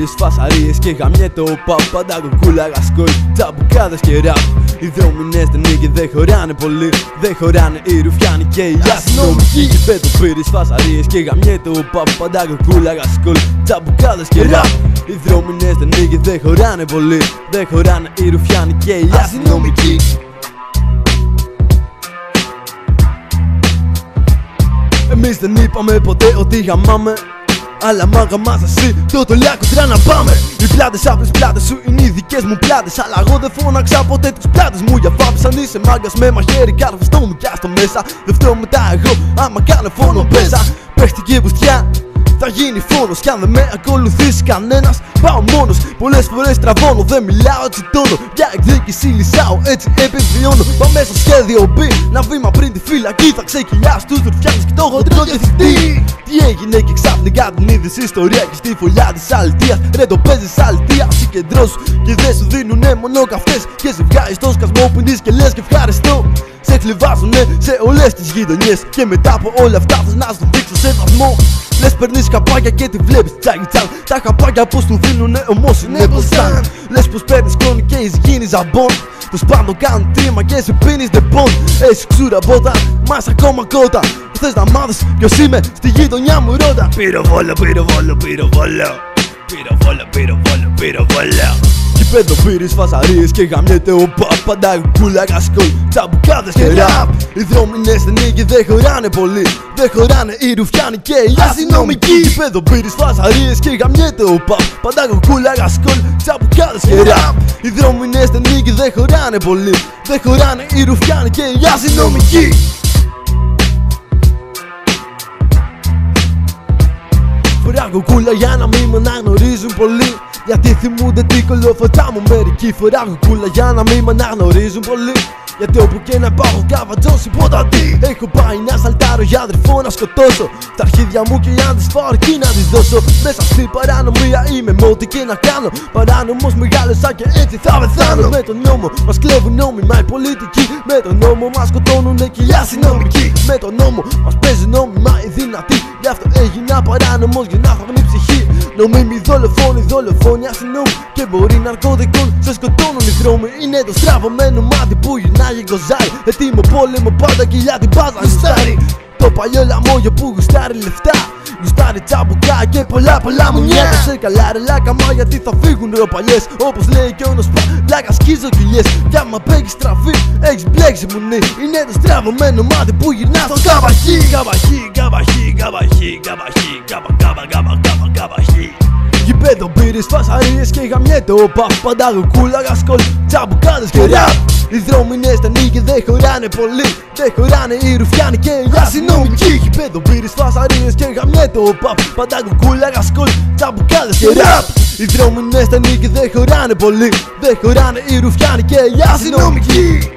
πύρες, φασαρίες και γαμιέτο παπ. Πάντα κουκούλαγα σκολ, τσαμπουκάδες και ραπ. Οι δρόμοι στην νίκη δεν χωράνε πολύ. Δεν χωράνε οι ρουφιάνοι και οι αστυνομικοί. Πέτω πύρες, φασαρίες και γαμιέτο παπ. Πάντα κουκούλαγα σκολ, τσαμπουκάδες και ραπ. Οι δρόμοι στην νίκη δεν χωράνε πολύ. Δεν χωράνε οι ρουφιάνοι και οι αστυνομικοί. Εμείς δεν είπαμε ποτέ ότι γαμάμε, αλλά μ' αγαμάς εσύ, τότε λιά κοντρά να πάμε. Οι πλάτες απ' τις πλάτες σου είναι οι δικές μου πλάτες, αλλά εγώ δεν φώναξα ποτέ τις πλάτες μου για φάπες. Αν είσαι μάγκας με μαχαίρι, κάρφιστό μου κι άστο μέσα. Δεν φταίω μετά εγώ, άμα κάνω φόνο πέσα. Παίχτηκε μπουστιά, θα γίνει φόνος. Κι αν δεν με ακολουθήσει κανένας, πάω μόνος. Πολλές φορές τραβώνω, δεν μιλάω, έτσι τόνο. Για εκδίκηση λυσάω, έτσι επιβιώνω. Πάμε στο σχέδιο B, ένα βήμα πριν τη φυλακή. Θα ξεκυλιάσω τους ρουφιάνους και το χοντρό διευθυντή. Τι έγινε και ξαφνικά την είδες ιστορία και στη φωλιά της αλητείας. Ρε το παίζεις αλητεία, συγκεντρώσου και δεν σου δίνουνε μόνο καυτές. Και σε βγάζεις στο σκασμό που είναι και λες και ευχαριστώ. Σε κλειβάζουνε σε όλες τις γειτονιές και μετά από όλα αυτά θες να σου δείξω σεβασμό. Λες παίρνεις καπάκια και τη βλέπεις τσάκι τσάν. Τα καπάκια πως του δίνουνε όμως είναι μπροστά. Λες πως παίρνεις χρόνο και εις γίνεις ζαμπόν. Τους πάντων κάνουν τρίμα και σε πίνεις ντεπών. Έχεις ξούρα μπότα, μας ακόμα κότα. Θες να μάθεις ποιος είμαι, στη γειτονιά μου ρώτα. Πυροβόλο, πυροβόλο, πυροβόλο. Πυροβόλο, πυροβόλο, πυροβόλο. Πέτω πύρες, φασαρίες και γαμιέται ο παπ. Πάντα κουκούλαγα σκολ, τσαμπουκάδες και ραπ. Οι δρόμοι στην νίκη δεν χωράνε πολύ. Δεν χωράνε οι ρουφιάνοι και οι αστυνομικοί. Πέτω πύρες, φασαρίες και γαμιέται ο παπ. Πάντα κουκούλαγα σκολ, τσαμπουκάδες και ραπ. Οι δρόμοι στην νίκη δεν χωράνε πολύ. Δεν χωράνε οι ρουφιάνοι και οι αστυνομικοί. Φοράω κουκούλα για να μην με αναγνωρίζουν πολλοί. Γιατί θυμούνται την κολοφωτά μου μερικοί. Φοράω κουκούλα για να μην με αναγνωρίζουν πολλοί. Γιατί όπου και να πάω έχω καβατζώσει ποτατή. Έχω πάει να σαλτάρω για αδερφό να σκοτώσω. Τα αρχίδια μου και αν τις φάω αρκεί να τις δώσω. Μέσα στην παρανομία είμαι με ό,τι και να κάνω. Παράνομος μεγάλωσα και έτσι θα πεθάνω. Με τον νόμο μας κλέβουν νόμιμα οι πολιτικοί. Με τον νόμο μας σκοτώνουνε και οι αστυνομικοί. Με τον νόμο μας παίζουν νόμιμα οι δυνατοί. Γι' αυτό έγινα παράνομος για να φαγνεί ψυχή. Νομίμοι δολοφόνοι, δολοφόνοι αστυνόμοι και μπορεί ναρκωτικών. Σε σκοτώνουν οι δρόμοι, είναι το στραβωμένο μάτι που γυρνάει γκοζάρι. Έτοιμο πόλεμο πάντα κοιλιά την μπάζα γουστάρι. Το παλιό λαμόγιο που γουστάρει λεφτά. Γουστάρει τσαμπουκά και πολλά μουνιά. Σε καλά ρε λάκαμα γιατί θα φύγουν ροπαλιές. Όπως λέει και ο Νοσπά, πλάκα σκίζω κοιλιές. Κι άμα παίγεις στραφή, έχεις μπλέξει μουνί. Είναι το στραβωμένο μάτι που γυρνά στο καβαχί. Καβαχί, καβαχί, καβαχί, καβαχί, καβαχί. Γηπέδο πύρες, φασαρίες και γαμιέτο παπ. Πάντα κουκούλαγα σκολ, τσαμπουκάδες και ραπ. Οι δρόμοι στην νίκη δεν χωράνε πολύ. Δεν χωράνε οι ρουφιάνοι και οι αστυνομικοί. Γηπέδο πύρες, φασαρίες και γαμιέτο παπ. Πάντα κουκούλαγα σκολ, τσαμπουκάδες και ραπ. Οι δρόμοι στην νίκη δεν χωράνε πολύ. Δεν χωράνε οι ρουφιάνοι και οι αστυνομικοί.